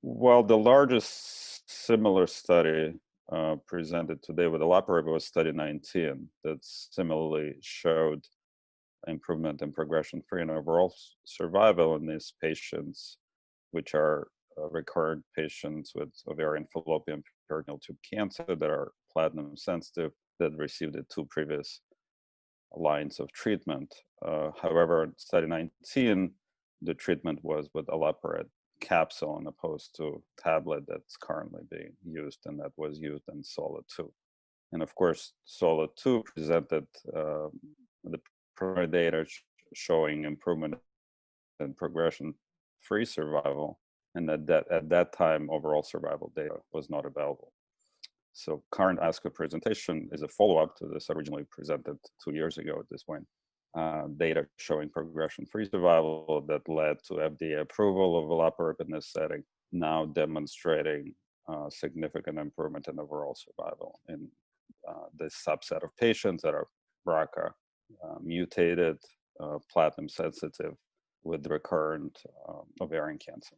Well, the largest similar study presented today with Olaparib was study 19 that similarly showed improvement in progression-free and overall survival in these patients, which are recurrent patients with ovarian, fallopian, peritoneal tube cancer that are platinum sensitive, that received the 2 previous lines of treatment. However, in study 19, the treatment was with Olaparib capsule as opposed to tablet that's currently being used, and that was used in SOLO2. And of course, SOLO2 presented the primary data showing improvement in progression-free survival, and at that time, overall survival data was not available. So current ASCO presentation is a follow-up to this originally presented 2 years ago at this point. Data showing progression-free survival that led to FDA approval of Olaparib in this setting, now demonstrating significant improvement in overall survival in this subset of patients that are BRCA-mutated, platinum sensitive with recurrent ovarian cancer.